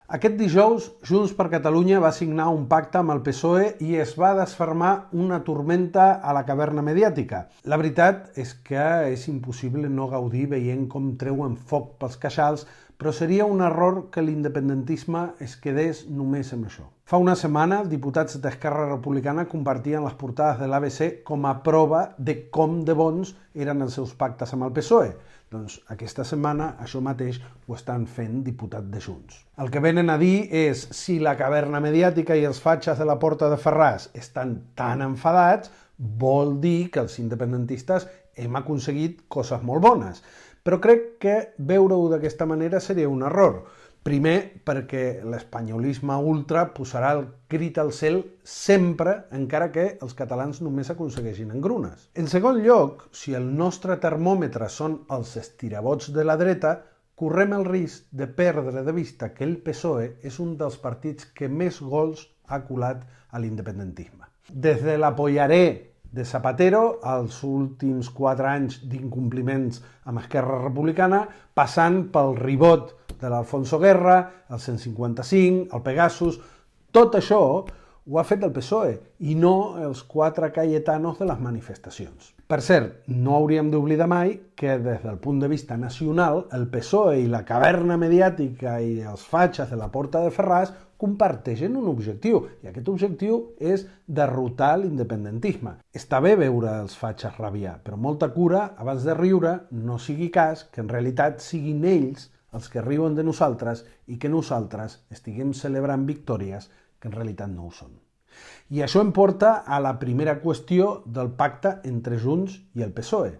Aquest dijous, Junts per Catalunya va signar un pacte amb el PSOE i es va desfermar una tormenta a la caverna mediàtica. La veritat és que és impossible no gaudir veient com treuen foc pels queixals, però seria un error que l'independentisme es quedés només amb això. Fa una setmana, diputats d'Esquerra Republicana compartien les portades de l'ABC com a prova de com de bons eren els seus pactes amb el PSOE. Doncs aquesta setmana això mateix ho estan fent diputats de Junts. El que venen a dir és si la caverna mediàtica i els fatxes de la Porta de Ferraz estan tan enfadats, vol dir que els independentistes hem aconseguit coses molt bones. Però crec que veure-ho d'aquesta manera seria un error. Primer, perquè l'espanyolisme ultra posarà el crit al cel sempre, encara que els catalans només aconsegueixin engrunes. En segon lloc, si el nostre termòmetre són els estirabots de la dreta, correm el risc de perdre de vista que el PSOE és un dels partits que més gols ha colat a l'independentisme. Des de l'Apoyaré de Zapatero, als últims 4 anys d'incompliments amb Esquerra Republicana, passant pel ribot de l'Alfonso Guerra, el 155, el Pegasus, tot això ho ha fet el PSOE i no els 4 cayetanos de les manifestacions. Per cert, no hauríem d'oblidar mai que des del punt de vista nacional el PSOE i la caverna mediàtica i els fatxes de la Porta de Ferraz comparteixen un objectiu, i aquest objectiu és derrotar l'independentisme. Està bé veure els fatxes rabiar, però molta cura, abans de riure, no sigui cas que en realitat siguin ells els que riuen de nosaltres i que nosaltres estiguem celebrant victòries que en realitat no ho són. I això em porta a la primera qüestió del pacte entre Junts i el PSOE.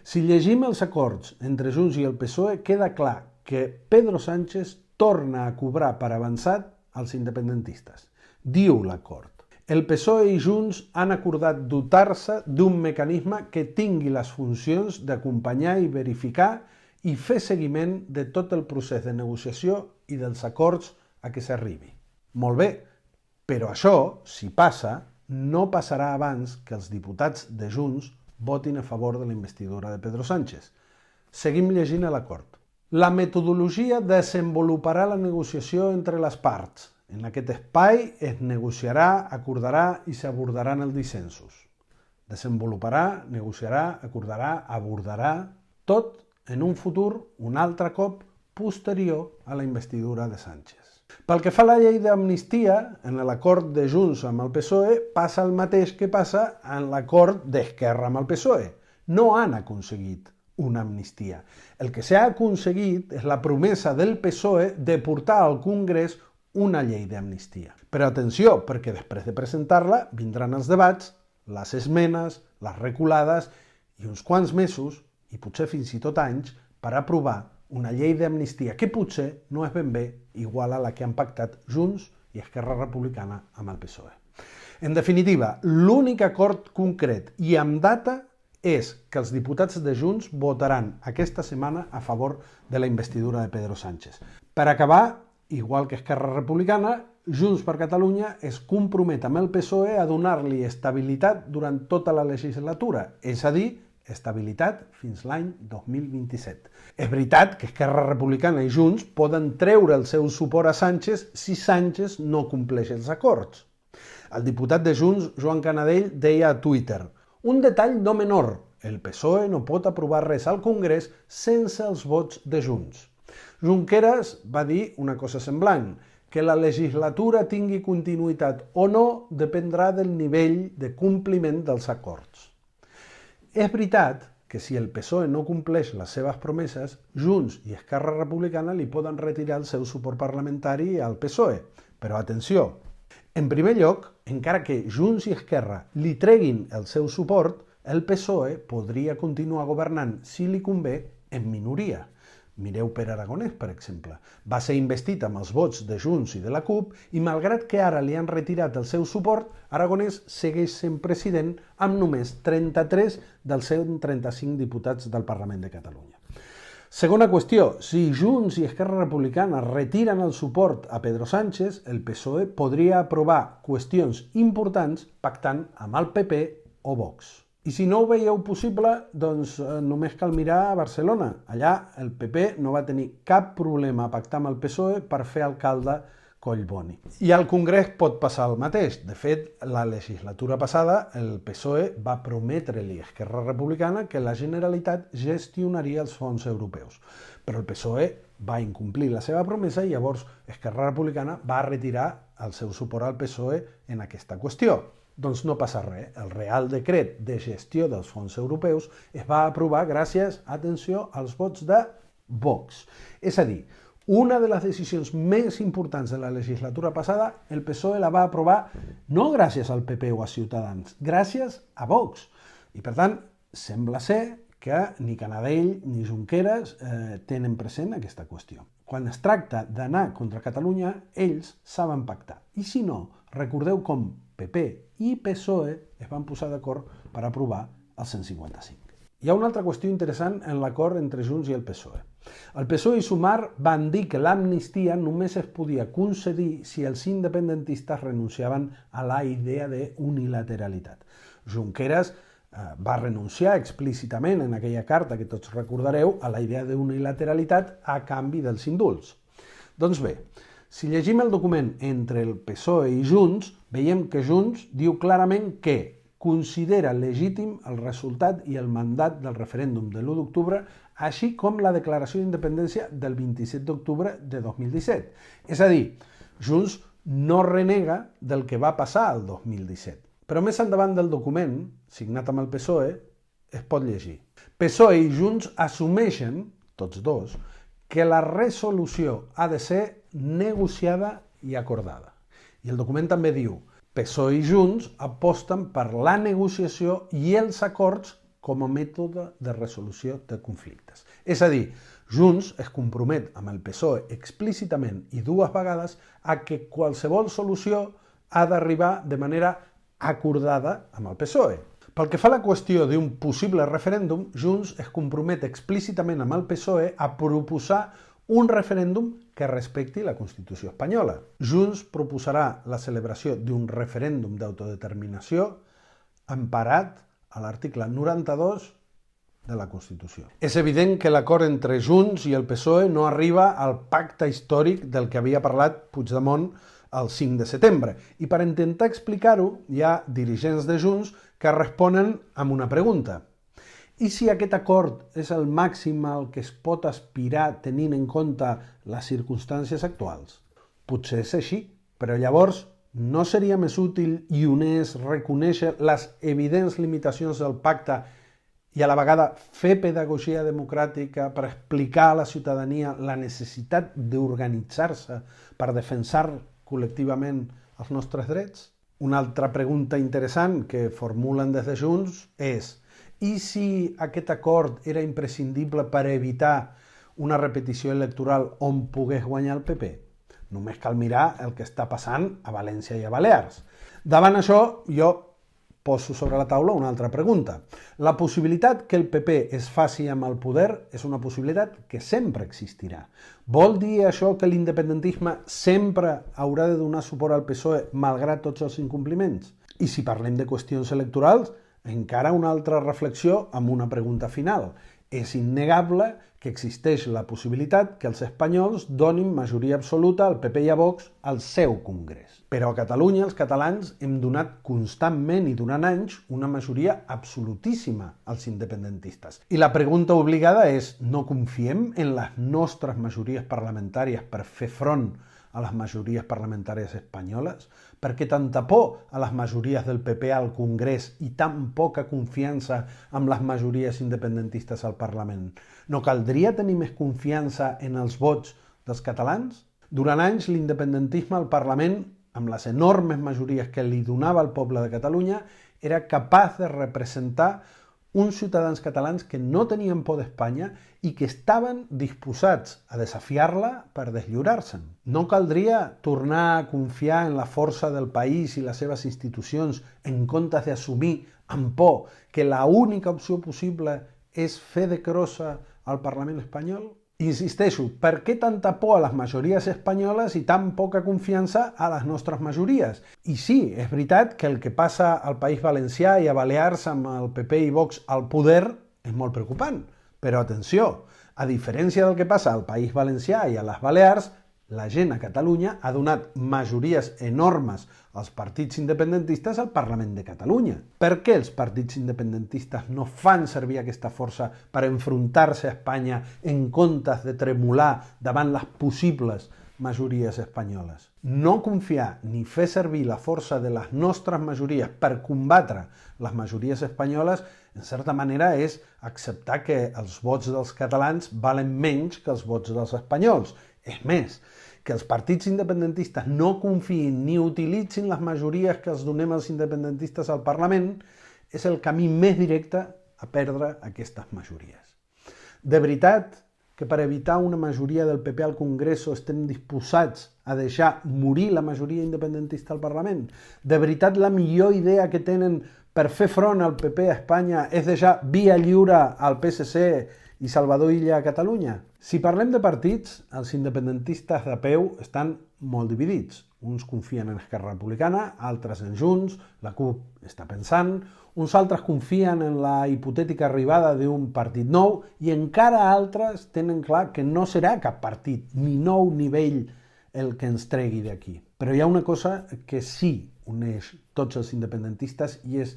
Si llegim els acords entre Junts i el PSOE, queda clar que Pedro Sánchez torna a cobrar per avançat als independentistes. Diu l'acord: el PSOE i Junts han acordat dotar-se d'un mecanisme que tingui les funcions d'acompanyar i verificar i fer seguiment de tot el procés de negociació i dels acords a què s'arribi. Molt bé, però això, si passa, no passarà abans que els diputats de Junts votin a favor de la investidura de Pedro Sánchez. Seguim llegint l'acord. La metodologia desenvoluparà la negociació entre les parts. En aquest espai es negociarà, acordarà i s'abordaran els dissensos. Desenvoluparà, negociarà, acordarà, abordarà, tot en un futur, un altre cop, posterior a la investidura de Sánchez. Pel que fa a la llei d'amnistia, en l'acord de Junts amb el PSOE passa el mateix que passa en l'acord d'Esquerra amb el PSOE. No han aconseguit una amnistia. El que s'ha aconseguit és la promesa del PSOE de portar al Congrés una llei d'amnistia. Però atenció, perquè després de presentar-la vindran els debats, les esmenes, les reculades i uns quants mesos, i potser fins i tot anys, per aprovar una llei d'amnistia que potser no és ben bé igual a la que han pactat Junts i Esquerra Republicana amb el PSOE. En definitiva, l'únic acord concret i amb data és que els diputats de Junts votaran aquesta setmana a favor de la investidura de Pedro Sánchez. Per acabar, igual que Esquerra Republicana, Junts per Catalunya es compromet amb el PSOE a donar-li estabilitat durant tota la legislatura, és a dir, estabilitat fins l'any 2027. És veritat que Esquerra Republicana i Junts poden treure el seu suport a Sánchez si Sánchez no compleix els acords. El diputat de Junts, Joan Canadell, deia a Twitter: un detall no menor, el PSOE no pot aprovar res al Congrés sense els vots de Junts. Junqueras va dir una cosa semblant, que la legislatura tingui continuïtat o no dependrà del nivell de compliment dels acords. És veritat que si el PSOE no compleix les seves promeses, Junts i Esquerra Republicana li poden retirar el seu suport parlamentari al PSOE. Però atenció, en primer lloc, encara que Junts i Esquerra li treguin el seu suport, el PSOE podria continuar governant, si li convé, en minoria. Mireu Pere Aragonès, per exemple. Va ser investit amb els vots de Junts i de la CUP i, malgrat que ara li han retirat el seu suport, Aragonès segueix sent president amb només 33 dels 135 diputats del Parlament de Catalunya. Segona qüestió, si Junts i Esquerra Republicana retiren el suport a Pedro Sánchez, el PSOE podria aprovar qüestions importants pactant amb el PP o Vox. I si no ho veieu possible, doncs només cal mirar a Barcelona. Allà el PP no va tenir cap problema a pactar amb el PSOE per fer alcalde Collboni. I al Congrés pot passar el mateix. De fet, la legislatura passada el PSOE va prometre-li a Esquerra Republicana que la Generalitat gestionaria els fons europeus. Però el PSOE va incomplir la seva promesa i llavors Esquerra Republicana va retirar el seu suport al PSOE en aquesta qüestió. Doncs no passa res. El Real Decret de gestió dels fons europeus es va aprovar gràcies, atenció, als vots de Vox. És a dir, una de les decisions més importants de la legislatura passada, el PSOE la va aprovar no gràcies al PP o a Ciutadans, gràcies a Vox. I per tant, sembla ser que ni Canadell ni Junqueras tenen present aquesta qüestió. Quan es tracta d'anar contra Catalunya, ells saben pactar. I si no, recordeu com PP i PSOE es van posar d'acord per aprovar el 155. Hi ha una altra qüestió interessant en l'acord entre Junts i el PSOE. El PSOE i Sumar van dir que l'amnistia només es podia concedir si els independentistes renunciaven a la idea de unilateralitat. Junqueras va renunciar explícitament en aquella carta que tots recordareu a la idea de unilateralitat a canvi dels indults. Doncs bé, si llegim el document entre el PSOE i Junts, veiem que Junts diu clarament que considera legítim el resultat i el mandat del referèndum de l'1 d'octubre, així com la declaració d'independència del 27 d'octubre de 2017. És a dir, Junts no renega del que va passar el 2017. Però més endavant del document, signat amb el PSOE, es pot llegir. PSOE i Junts assumeixen, tots dos, que la resolució ha de ser negociada i acordada. I el document també diu: PSOE i Junts aposten per la negociació i els acords com a mètode de resolució de conflictes. És a dir, Junts es compromet amb el PSOE explícitament i dues vegades a que qualsevol solució ha d'arribar de manera acordada amb el PSOE. Pel que fa a la qüestió d'un possible referèndum, Junts es compromet explícitament amb el PSOE a proposar un referèndum que respecti la Constitució espanyola. Junts proposarà la celebració d'un referèndum d'autodeterminació emparat a l'article 92 de la Constitució. És evident que l'acord entre Junts i el PSOE no arriba al pacte històric del que havia parlat Puigdemont el 5 de setembre. I per intentar explicar-ho, hi ha dirigents de Junts que responen amb una pregunta. I si aquest acord és el màxim al que es pot aspirar tenint en compte les circumstàncies actuals? Potser és així, però llavors no seria més útil i honest reconèixer les evidents limitacions del pacte i a la vegada fer pedagogia democràtica per explicar a la ciutadania la necessitat d'organitzar-se per defensar col·lectivament els nostres drets? Una altra pregunta interessant que formulen des de Junts és: i si aquest acord era imprescindible per evitar una repetició electoral on pogués guanyar el PP? Només cal mirar el que està passant a València i a Balears. Davant això, jo poso sobre la taula una altra pregunta. La possibilitat que el PP es faci amb el poder és una possibilitat que sempre existirà. Vol dir això que l'independentisme sempre haurà de donar suport al PSOE malgrat tots els incompliments? I si parlem de qüestions electorals, encara una altra reflexió amb una pregunta final. És innegable que existeix la possibilitat que els espanyols donin majoria absoluta al PP i a Vox al seu Congrés. Però a Catalunya els catalans hem donat constantment i durant anys una majoria absolutíssima als independentistes. I la pregunta obligada és: no confiem en les nostres majories parlamentàries per fer front a les majories parlamentàries espanyoles? Per què tanta por a les majories del PP al Congrés i tan poca confiança amb les majories independentistes al Parlament? No caldria tenir més confiança en els vots dels catalans? Durant anys l'independentisme al Parlament, amb les enormes majories que li donava el poble de Catalunya, era capaç de representar uns ciutadans catalans que no tenien por d'Espanya i que estaven disposats a desafiar-la per deslliurar-se'n. No caldria tornar a confiar en la força del país i les seves institucions en comptes d'assumir amb por que l'única opció possible és fer de crossa al Parlament espanyol? Insisteixo, per què tanta por a les majories espanyoles i tan poca confiança a les nostres majories? I sí, és veritat que el que passa al País Valencià i a Balears amb el PP i Vox al poder és molt preocupant. Però atenció, a diferència del que passa al País Valencià i a les Balears, la gent a Catalunya ha donat majories enormes als partits independentistes al Parlament de Catalunya. Per què els partits independentistes no fan servir aquesta força per enfrontar-se a Espanya en comptes de tremolar davant les possibles majories espanyoles? No confiar ni fer servir la força de les nostres majories per combatre les majories espanyoles, en certa manera, és acceptar que els vots dels catalans valen menys que els vots dels espanyols. És més, que els partits independentistes no confiïn ni utilitzin les majories que els donem als independentistes al Parlament és el camí més directe a perdre aquestes majories. De veritat que per evitar una majoria del PP al Congreso estem disposats a deixar morir la majoria independentista al Parlament? De veritat la millor idea que tenen per fer front al PP a Espanya és deixar via lliure al PSC i Salvador Illa a Catalunya? Si parlem de partits, els independentistes de peu estan molt dividits. Uns confien en Esquerra Republicana, altres en Junts, la CUP està pensant, uns altres confien en la hipotètica arribada d'un partit nou i encara altres tenen clar que no serà cap partit, ni nou ni vell, el que ens tregui d'aquí. Però hi ha una cosa que sí uneix tots els independentistes i és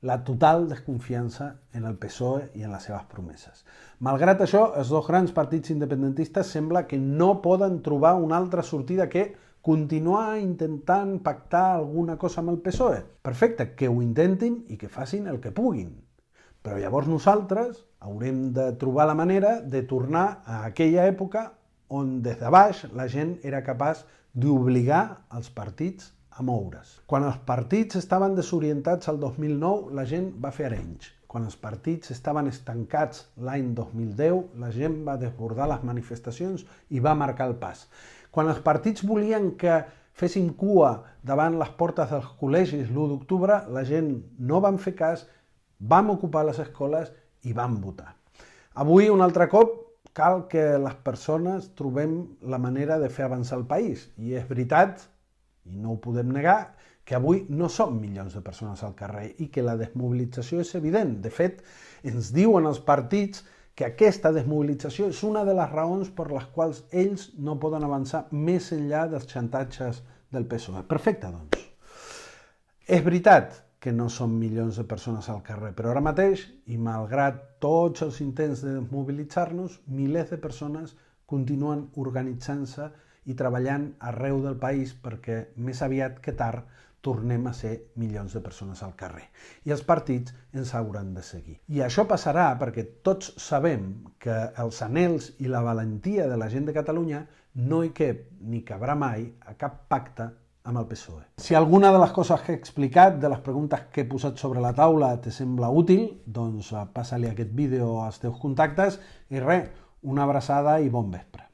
la total desconfiança en el PSOE i en les seves promeses. Malgrat això, els dos grans partits independentistes sembla que no poden trobar una altra sortida que continuar intentant pactar alguna cosa amb el PSOE. Perfecte, que ho intentin i que facin el que puguin. Però llavors nosaltres haurem de trobar la manera de tornar a aquella època on des de baix la gent era capaç d'obligar els partits a moure's. Quan els partits estaven desorientats el 2009, la gent va fer arenys. Quan els partits estaven estancats l'any 2010, la gent va desbordar les manifestacions i va marcar el pas. Quan els partits volien que féssim cua davant les portes dels col·legis l'1 d'octubre, la gent no van fer cas, vam ocupar les escoles i vam votar. Avui, un altre cop, cal que les persones trobem la manera de fer avançar el país. I és veritat, i no ho podem negar, que avui no som milions de persones al carrer i que la desmobilització és evident. De fet, ens diuen els partits que aquesta desmobilització és una de les raons per les quals ells no poden avançar més enllà dels xantatges del PSOE. Perfecte, doncs. És veritat que no som milions de persones al carrer, però ara mateix, i malgrat tots els intents de desmobilitzar-nos, milers de persones continuen organitzant-se i treballant arreu del país perquè més aviat que tard tornem a ser milions de persones al carrer. I els partits ens hauran de seguir. I això passarà perquè tots sabem que els anhels i la valentia de la gent de Catalunya no hi cap ni cabrà mai a cap pacte amb el PSOE. Si alguna de les coses que he explicat, de les preguntes que he posat sobre la taula, te sembla útil, doncs passa-li aquest vídeo als teus contactes i res, una abraçada i bon vespre.